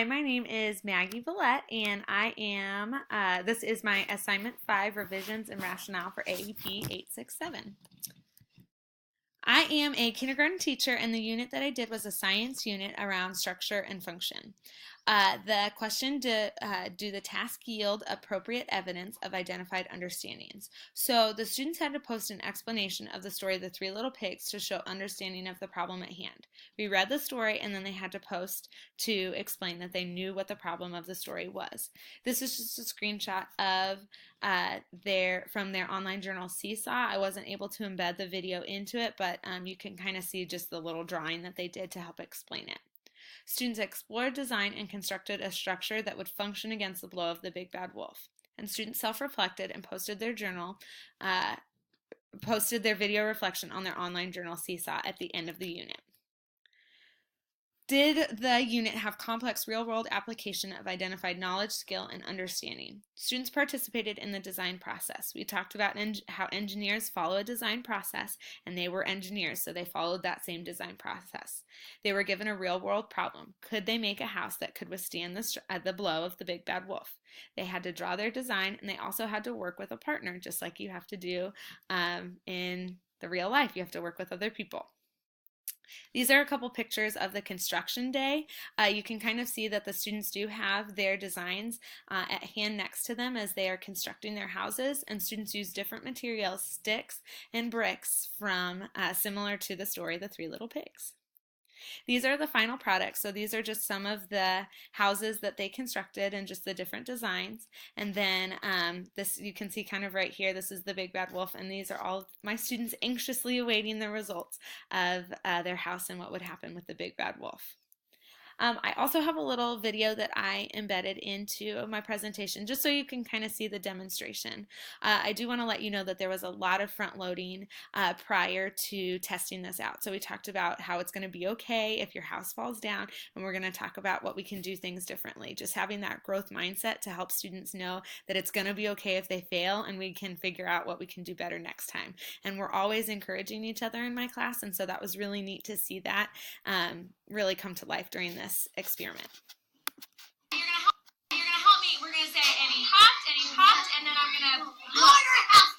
Hi, my name is Maggie Villette, and I am, this is my Assignment 5, Revisions and Rationale for AEP 867. I am a kindergarten teacher, and the unit that I did was a science unit around structure and function. The question, do the task yield appropriate evidence of identified understandings? So the students had to post an explanation of the story The Three Little Pigs to show understanding of the problem at hand. We read the story, and then they had to post to explain that they knew what the problem of the story was. This is just a screenshot of from their online journal Seesaw. I wasn't able to embed the video into it, but you can kind of see just the little drawing that they did to help explain it. Students explored design and constructed a structure that would function against the blow of the big bad wolf. And students self-reflected and posted their video reflection on their online journal Seesaw at the end of the unit. Did the unit have complex real-world application of identified knowledge, skill, and understanding? Students participated in the design process. We talked about how engineers follow a design process, and they were engineers, so they followed that same design process. They were given a real-world problem. Could they make a house that could withstand the blow of the big bad wolf? They had to draw their design, and they also had to work with a partner, just like you have to do in the real life. You have to work with other people. These are a couple pictures of the construction day. You can kind of see that the students do have their designs at hand next to them as they are constructing their houses, and students use different materials, sticks and bricks from similar to the story The Three Little Pigs. These are the final products. So these are just some of the houses that they constructed and just the different designs. And then this, you can see kind of right here, this is the big bad wolf, and these are all my students anxiously awaiting the results of their house and what would happen with the big bad wolf. I also have a little video that I embedded into my presentation just so you can kind of see the demonstration. I do want to let you know that there was a lot of front loading prior to testing this out. So we talked about how it's going to be okay if your house falls down, and we're going to talk about what we can do things differently. Just having that growth mindset to help students know that it's going to be okay if they fail, and we can figure out what we can do better next time. And we're always encouraging each other in my class, and so that was really neat to see that really come to life during this experiment. You're gonna help me. We're gonna say, and he hopped, and then I'm gonna look.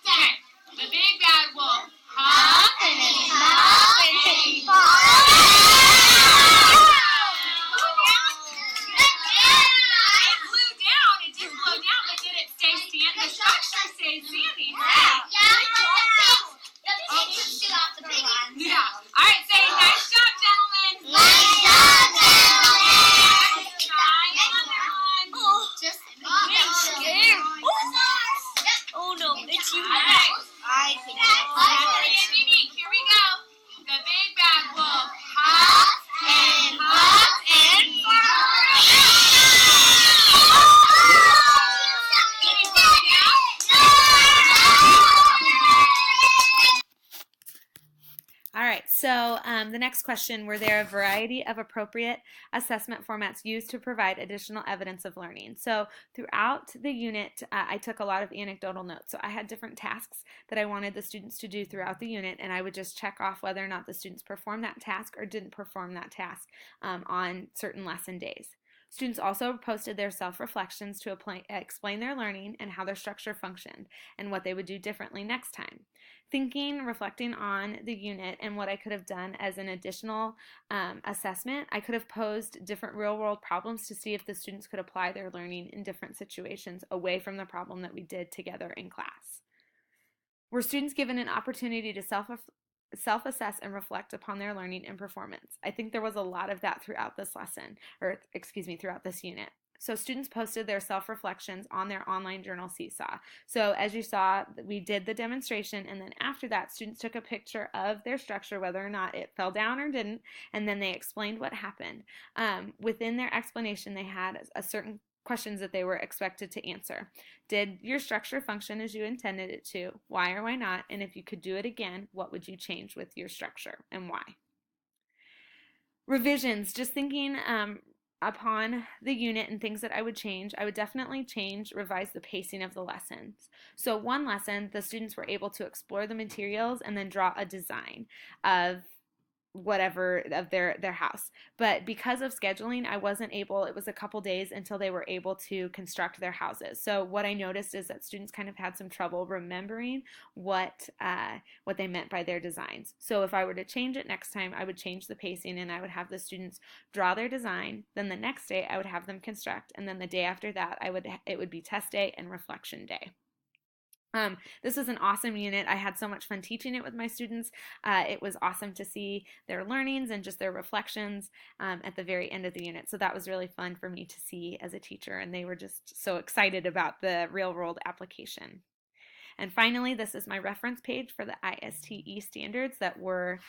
Okay. The big bad wolf hopped, and then he hopped, and he hopped. It flew down. It did blow down, but did it stay standing? The structure stayed standing, right? Yeah. All right. Say, nice job, gentlemen. Nice job, gentlemen. Try another one. Just I'm scared. Oh no, it's you. All right. I think It's unique. Here we go. The big bad wolf hopped and hopped and Did he fall down? All right, so the next question, were there a variety of appropriate assessment formats used to provide additional evidence of learning? So throughout the unit, I took a lot of anecdotal notes. So I had different tasks that I wanted the students to do throughout the unit, and I would just check off whether or not the students performed that task or didn't perform that task on certain lesson days. Students also posted their self-reflections to explain their learning and how their structure functioned and what they would do differently next time. Reflecting on the unit and what I could have done as an additional assessment, I could have posed different real-world problems to see if the students could apply their learning in different situations away from the problem that we did together in class. Were students given an opportunity to self-assess and reflect upon their learning and performance? I think there was a lot of that throughout this lesson, throughout this unit. So students posted their self-reflections on their online journal Seesaw. So as you saw, we did the demonstration, and then after that, students took a picture of their structure, whether or not it fell down or didn't, and then they explained what happened. Within their explanation, they had a certain questions that they were expected to answer. Did your structure function as you intended it to? Why or why not? And if you could do it again, what would you change with your structure and why? Revisions, just thinking upon the unit and things that I would change, I would definitely revise the pacing of the lessons. So one lesson, the students were able to explore the materials and then draw a design of whatever of their house. But because of scheduling, I wasn't able, it was a couple days until they were able to construct their houses. So what I noticed is that students kind of had some trouble remembering what they meant by their designs. So if I were to change it next time, I would change the pacing and I would have the students draw their design. Then the next day I would have them construct, and then the day after that it would be test day and reflection day. This was an awesome unit. I had so much fun teaching it with my students. It was awesome to see their learnings and just their reflections at the very end of the unit. So that was really fun for me to see as a teacher, and they were just so excited about the real world application. And finally, this is my reference page for the ISTE standards that were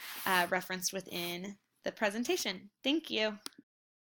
referenced within the presentation. Thank you.